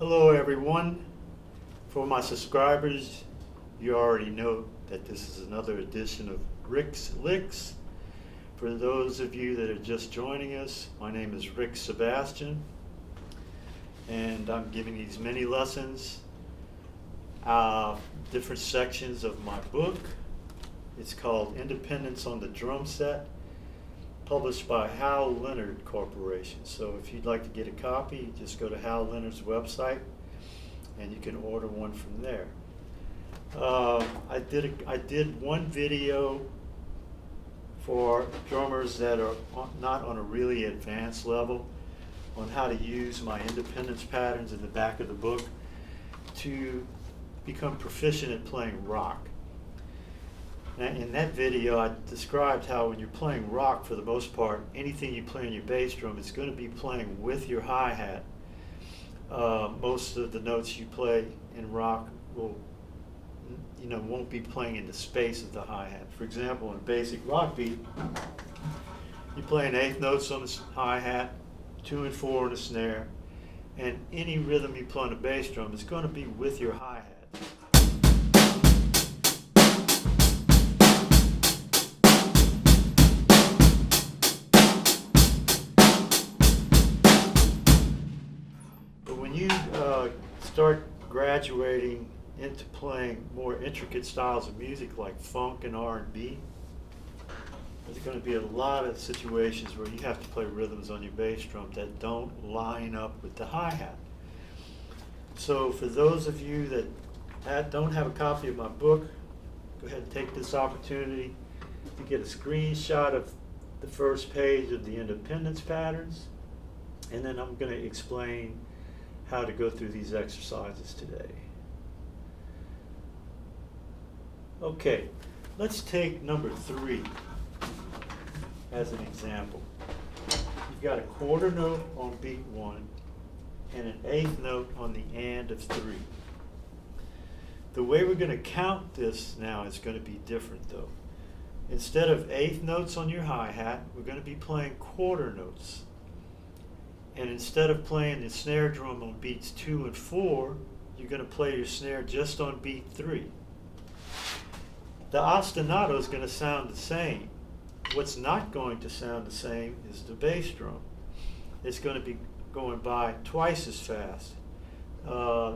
Hello everyone. For my subscribers, you already know that this is another edition of Rick's Licks. For those of you that are just joining us, my name is Rick Sebastian, and I'm giving these mini lessons, different sections of my book. It's called Independence on the Drum Set, published by Hal Leonard Corporation. So if you'd like to get a copy, just go to Hal Leonard's website and you can order one from there. I did one video for drummers that are not on a really advanced level on how to use my independence patterns in the back of the book to become proficient at playing rock. In that video, I described how when you're playing rock, for the most part, anything you play on your bass drum is going to be playing with your hi-hat. Most of the notes you play in rock won't be playing in the space of the hi-hat. For example, in a basic rock beat, you play an eighth notes on the hi-hat, 2 and 4 on the snare, and any rhythm you play on the bass drum is going to be with your hi-hat. When you start graduating into playing more intricate styles of music like funk and R&B, there's going to be a lot of situations where you have to play rhythms on your bass drum that don't line up with the hi-hat. So for those of you that don't have a copy of my book, go ahead and take this opportunity to get a screenshot of the first page of the independence patterns, and then I'm going to explain how to go through these exercises today. Okay, let's take number 3 as an example. You've got a quarter note on beat 1 and an eighth note on the and of 3. The way we're going to count this now is going to be different though. Instead of eighth notes on your hi-hat, we're going to be playing quarter notes. And instead of playing the snare drum on beats 2 and 4, you're going to play your snare just on beat 3. The ostinato is going to sound the same. What's not going to sound the same is the bass drum. It's going to be going by twice as fast.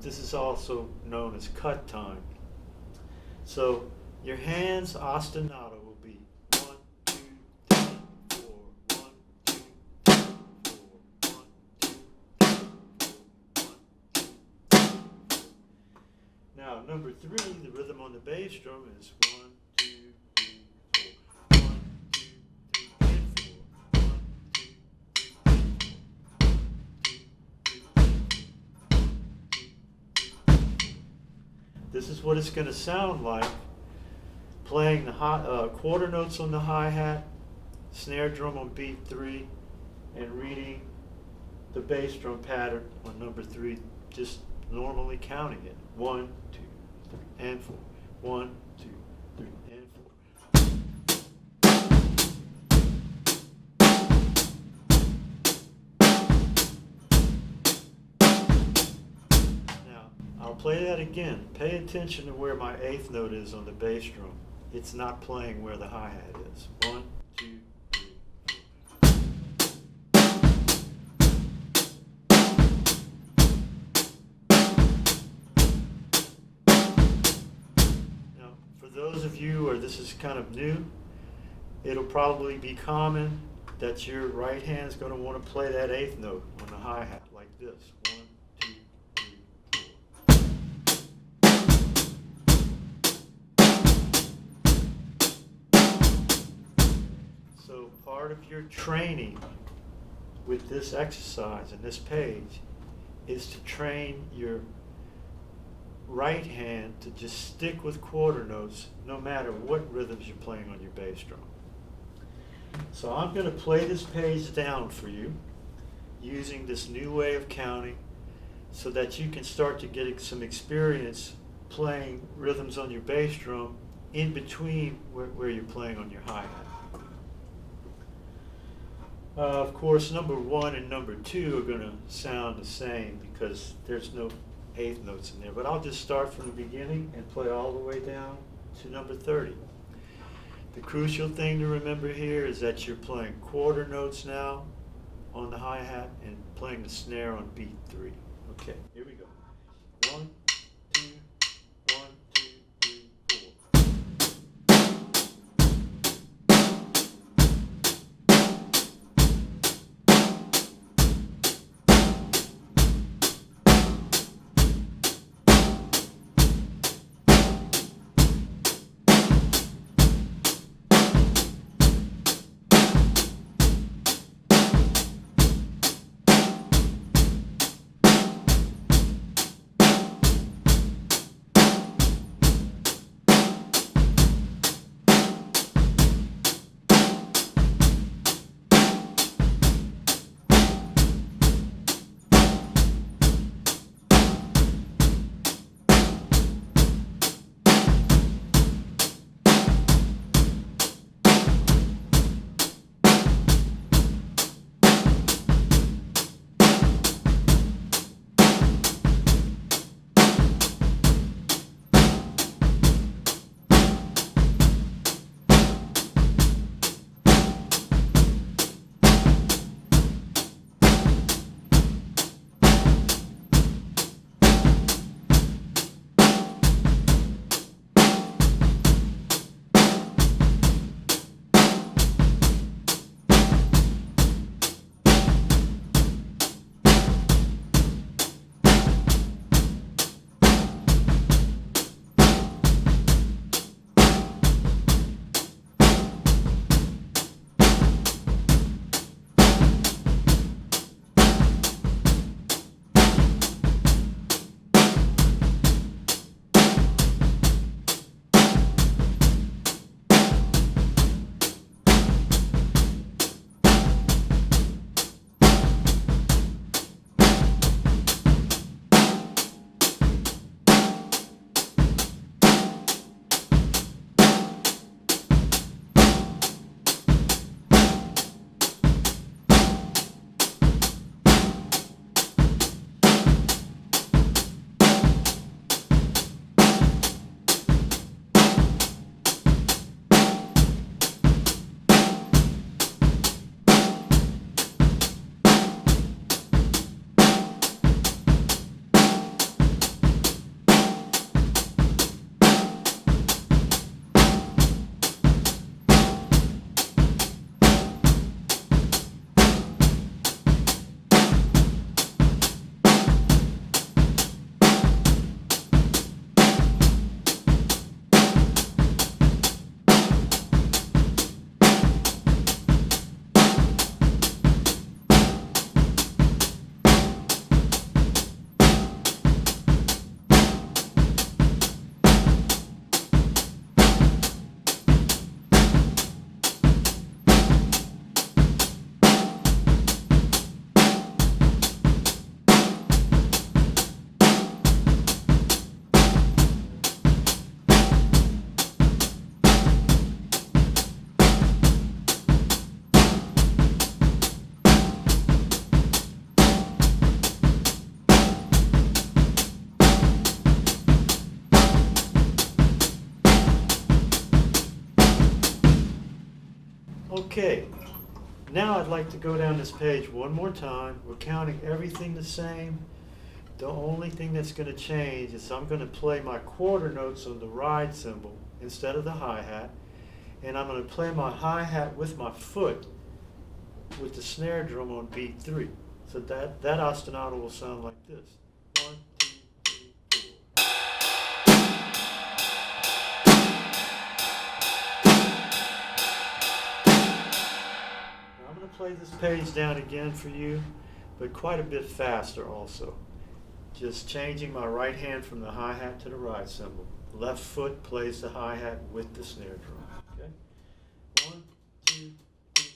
This is also known as cut time. So your hands ostinato will be 1, 2, 3, 4, 1, 2, 3, 4, 1, 2, 3, 4, 1, 2, 3. Now number 3, the rhythm on the bass drum is 1, 2, 3, 4. 1, 2, 3, and 4. 1, 2, 3, and 4. 1, 2, 3, 4. This is what it's going to sound like playing the quarter notes on the hi-hat, snare drum on beat 3, and reading the bass drum pattern on number 3, just normally counting it. 1, 2, 3, and 4. 1, 2, 3, and 4. Now, I'll play that again. Pay attention to where my eighth note is on the bass drum. It's not playing where the hi-hat is. 1, 2, 3, 4. Now, for those of you where this is kind of new, it'll probably be common that your right hand is going to want to play that eighth note on the hi-hat like this. 1, 2, 3, 4. So part of your training with this exercise and this page is to train your right hand to just stick with quarter notes no matter what rhythms you're playing on your bass drum. So I'm going to play this page down for you using this new way of counting so that you can start to get some experience playing rhythms on your bass drum in between where you're playing on your hi-hat. Of course, number 1 and number 2 are going to sound the same because there's no eighth notes in there. But I'll just start from the beginning and play all the way down to number 30. The crucial thing to remember here is that you're playing quarter notes now on the hi-hat and playing the snare on beat 3. Okay, here we go. 1, 2, 1, 2, 3, 4. Okay, now I'd like to go down this page one more time. We're counting everything the same. The only thing that's going to change is I'm going to play my quarter notes on the ride cymbal instead of the hi-hat. And I'm going to play my hi-hat with my foot with the snare drum on beat 3. So that ostinato will sound like this. 1, 2, 3, 4. Now I'm going to play this page down again for you, but quite a bit faster also. Just changing my right hand from the hi-hat to the ride cymbal. Left foot plays the hi-hat with the snare drum. Okay? 1, 2, 3, 4.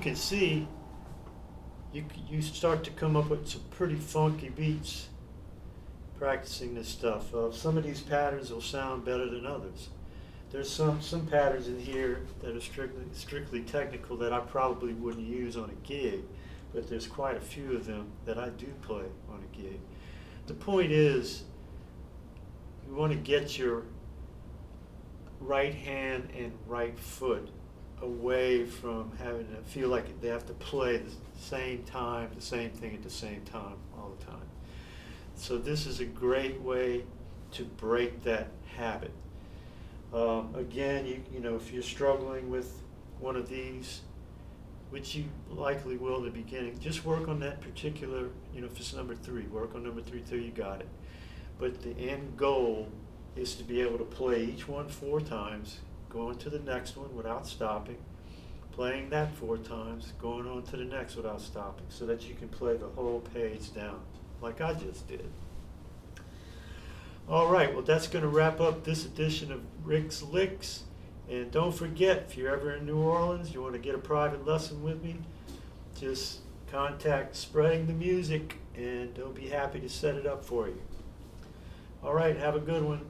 can see, you start to come up with some pretty funky beats practicing this stuff. Some of these patterns will sound better than others. There's some patterns in here that are strictly technical that I probably wouldn't use on a gig, but there's quite a few of them that I do play on a gig. The point is, you want to get your right hand and right foot away from having to feel like they have to play the same time, the same thing at the same time all the time. So this is a great way to break that habit. Again, you know, if you're struggling with one of these, which you likely will in the beginning, just work on that particular, you know, if it's number 3, work on number 3 till you got it. But the end goal is to be able to play each one 4 times, going to the next one without stopping, playing that 4 times, going on to the next without stopping, so that you can play the whole page down, like I just did. All right, well, that's going to wrap up this edition of Rick's Licks. And don't forget, if you're ever in New Orleans, you want to get a private lesson with me, just contact Spreading the Music, and they'll be happy to set it up for you. All right, have a good one.